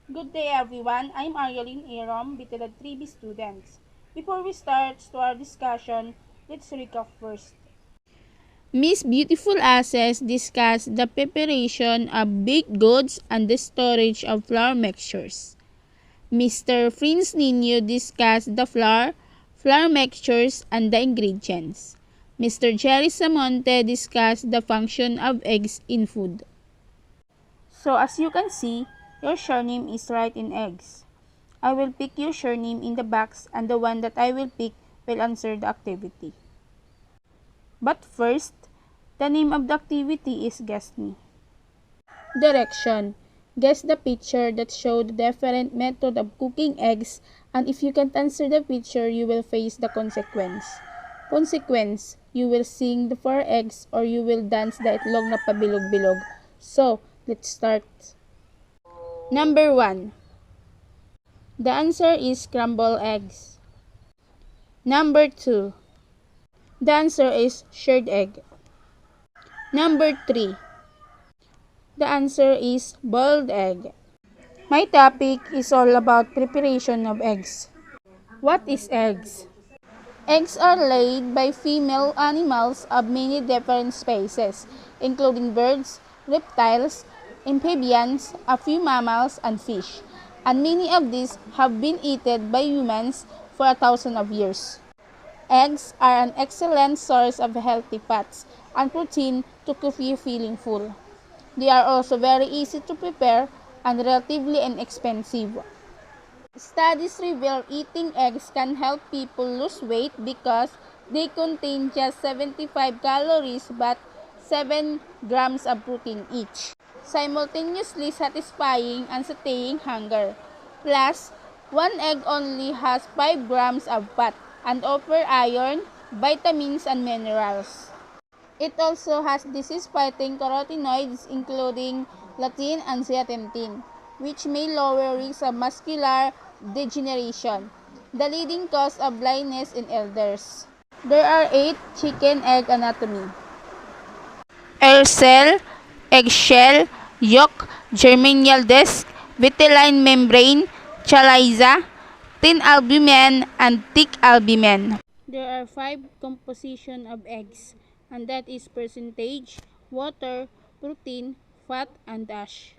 Good day everyone, I'm Argeline Aram, BTLAD 3B students. Before we start to our discussion, let's recap first. Miss Beautiful Access discussed the preparation of baked goods and the storage of flour mixtures. Mr. Prince Nino discussed the flour mixtures, and the ingredients. Mr. Jerry Samonte discussed the function of eggs in food. So as you can see, your surname is right in eggs. I will pick your surname in the box and the one that I will pick will answer the activity. But first, the name of the activity is Guess Me. Direction. Guess the picture that showed the different method of cooking eggs, and if you can't answer the picture, you will face the consequence. Consequence, you will sing the 4 eggs or you will dance the itlog na pabilog-bilog. So, let's start. Number 1. The answer is scrambled eggs. Number 2. The answer is shirred egg. Number 3. The answer is boiled egg. My topic is all about preparation of eggs. What is eggs? Eggs are laid by female animals of many different species, including birds, reptiles, amphibians, a few mammals, and fish, and many of these have been eaten by humans for 1,000 of years. Eggs are an excellent source of healthy fats and protein to keep you feeling full. They are also very easy to prepare and relatively inexpensive. Studies reveal eating eggs can help people lose weight because they contain just 75 calories but 7 grams of protein each, simultaneously satisfying and satiating hunger. Plus, one egg only has 5 grams of fat and offers iron, vitamins, and minerals. It also has disease-fighting carotenoids including lutein and zeaxanthin, which may lower risks of macular degeneration, the leading cause of blindness in elders. There are 8 chicken egg anatomy. Air cell, eggshell, yolk, germinal disc, vitelline membrane, chaliza, thin albumen, and thick albumen. There are 5 composition of eggs, and that is percentage, water, protein, fat, and ash.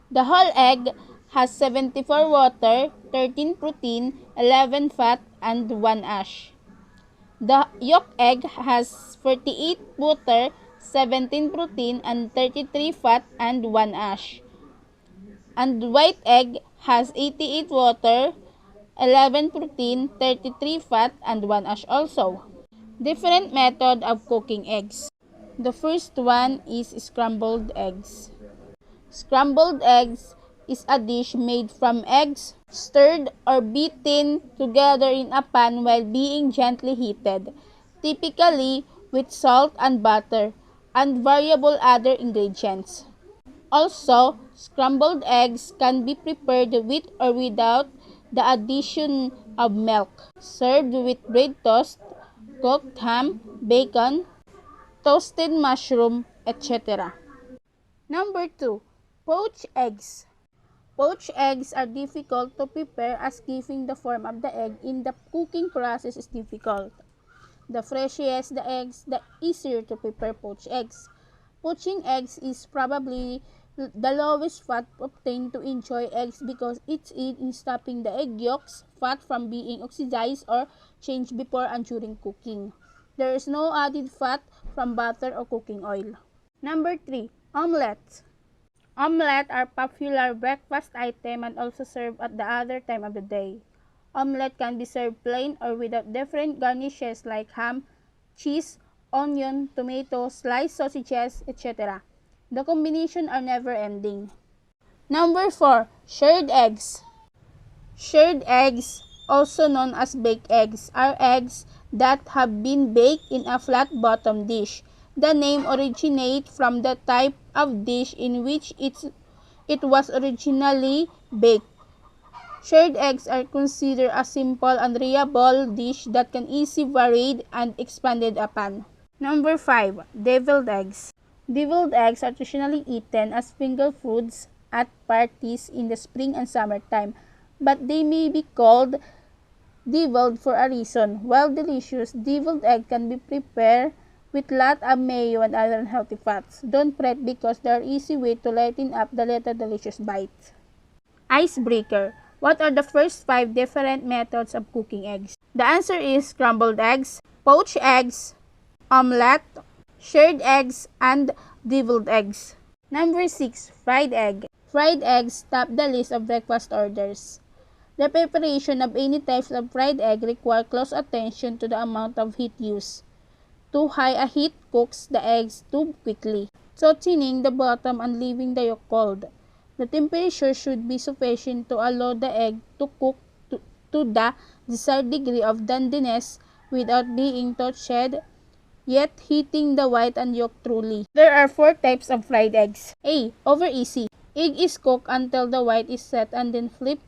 The whole egg has 74 water, 13 protein, 11 fat, and 1 ash. The yolk egg has 48 water, 17 protein, and 33 fat, and 1 ash. And white egg has 88 water, 11 protein, 33 fat, and 1 ash also. Different method of cooking eggs. The first one is scrambled eggs. Scrambled eggs is a dish made from eggs stirred or beaten together in a pan while being gently heated, typically with salt and butter and variable other ingredients. Also, scrambled eggs can be prepared with or without the addition of milk, served with bread toast, cooked ham, bacon, toasted mushroom, etc. Number 2. Poached eggs. Poached eggs are difficult to prepare as keeping the form of the egg in the cooking process is difficult. The fresher the eggs, the easier to prepare poached eggs. Poaching eggs is probably the lowest fat obtained to enjoy eggs because it's aid in stopping the egg yolks fat from being oxidized or changed before and during cooking. There is no added fat from butter or cooking oil. Number 3. Omelette. Omelette are popular breakfast item and also served at the other time of the day. Omelette can be served plain or without different garnishes like ham, cheese, onion, tomato, sliced sausages, etc. The combination are never ending. Number 4. Shirred eggs. Shirred eggs, also known as baked eggs, are eggs that have been baked in a flat-bottom dish. The name originates from the type of dish in which it was originally baked. Shirred eggs are considered a simple and reliable dish that can easily varied and expanded upon. Number 5. Deviled eggs. Deviled eggs are traditionally eaten as finger foods at parties in the spring and summertime, but they may be called deviled for a reason. While delicious, deviled egg can be prepared with lot of mayo and other unhealthy fats. Don't fret because they are easy way to lighten up the little delicious bite. Icebreaker. What are the first 5 different methods of cooking eggs? The answer is scrambled eggs, poached eggs, omelette, shirred eggs, and deviled eggs. Number 6. Fried egg. Fried eggs top the list of breakfast orders. The preparation of any types of fried egg require close attention to the amount of heat used. Too high a heat cooks the eggs too quickly, softening the bottom and leaving the yolk cold. The temperature should be sufficient to allow the egg to cook to the desired degree of tenderness without being touched, yet heating the white and yolk truly. There are 4 types of fried eggs. A. Over easy. Egg is cooked until the white is set and then flipped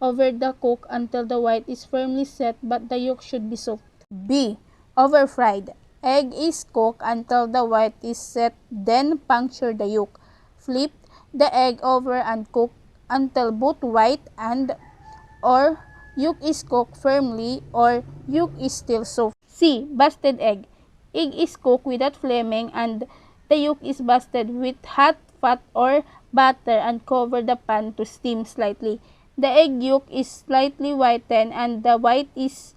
over the cook until the white is firmly set but the yolk should be soft. B. Over fried. Egg is cooked until the white is set, then puncture the yolk. Flip the egg over and cook until both white and or yolk is cooked firmly or yolk is still soft. C. Basted egg. Egg is cooked without flaming and the yolk is basted with hot fat or butter and cover the pan to steam slightly. The egg yolk is slightly whitened and the white is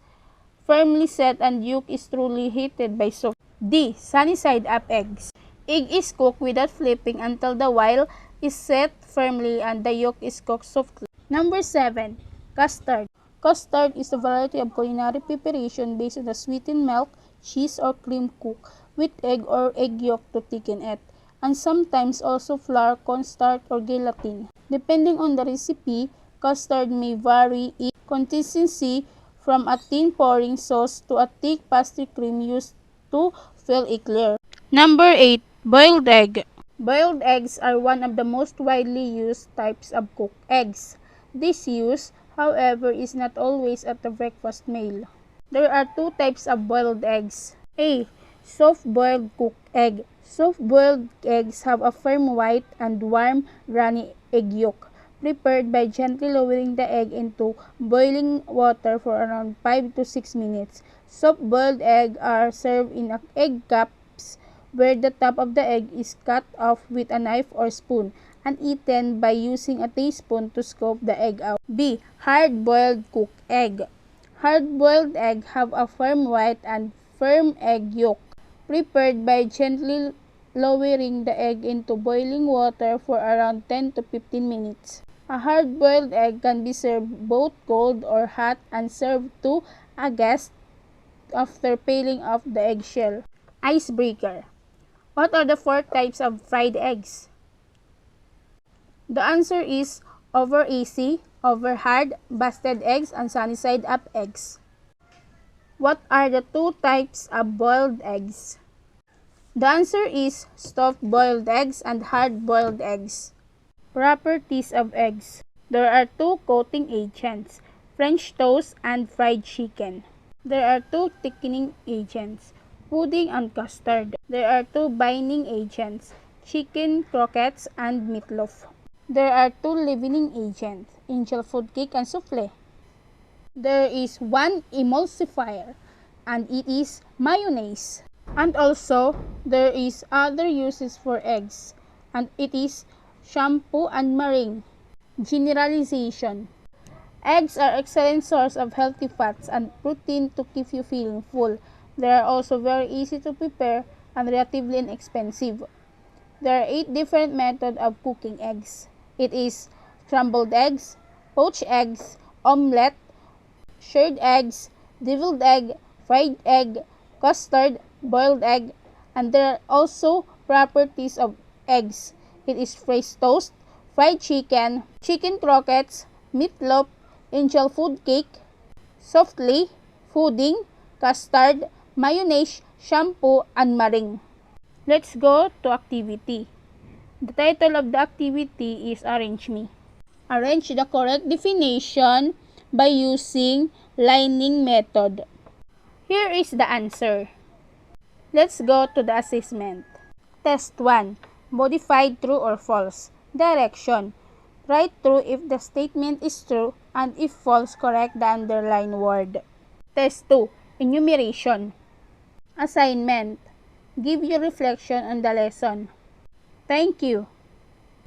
firmly set and yolk is truly heated by soft. D. Sunny side up eggs. Egg is cooked without flipping until the white is set firmly and the yolk is cooked softly. Number 7. Custard. Custard is a variety of culinary preparation based on the sweetened milk, cheese, or cream cooked with egg or egg yolk to thicken it, and sometimes also flour, cornstarch, or gelatin. Depending on the recipe, custard may vary in consistency from a thin pouring sauce to a thick pastry cream used to fill a clear. Number 8. Boiled egg. Boiled eggs are one of the most widely used types of cooked eggs. This use, however, is not always at the breakfast meal. There are 2 types of boiled eggs. A. Soft-boiled cooked egg. Soft-boiled eggs have a firm white and warm, runny egg yolk, prepared by gently lowering the egg into boiling water for around 5 to 6 minutes. Soft-boiled eggs are served in egg cups where the top of the egg is cut off with a knife or spoon and eaten by using a teaspoon to scoop the egg out. B. Hard-boiled cooked egg. Hard-boiled egg have a firm white and firm egg yolk, prepared by gently lowering the egg into boiling water for around 10 to 15 minutes. A hard-boiled egg can be served both cold or hot and served to a guest after peeling off the eggshell. Icebreaker. What are the 4 types of fried eggs? The answer is over easy, over hard, basted eggs, and sunny side up eggs. What are the 2 types of boiled eggs? The answer is stuffed boiled eggs and hard boiled eggs. Properties of eggs. There are 2 coating agents, French toast and fried chicken. There are 2 thickening agents, pudding and custard. There are 2 binding agents, chicken croquettes and meatloaf. There are 2 leavening agents, angel food cake and souffle. There is 1 emulsifier, and it is mayonnaise. And also, there is other uses for eggs, and it is shampoo and meringue. Generalization. Eggs are excellent source of healthy fats and protein to keep you feeling full. They are also very easy to prepare and relatively inexpensive. There are 8 different methods of cooking eggs. It is scrambled eggs, poached eggs, omelette, shirred eggs, deviled egg, fried egg, custard, boiled egg, and there are also properties of eggs. It is French toast, fried chicken, chicken croquettes, meatloaf, angel food cake, souffle, pudding, custard, mayonnaise, shampoo, and meringue. Let's go to activity. The title of the activity is Arrange Me. Arrange the correct definition by using lining method. Here is the answer. Let's go to the assessment. Test 1. Modified true or false. Direction. Write true if the statement is true and if false, correct the underlined word. Test 2. Enumeration. Assignment. Give your reflection on the lesson. Thank you.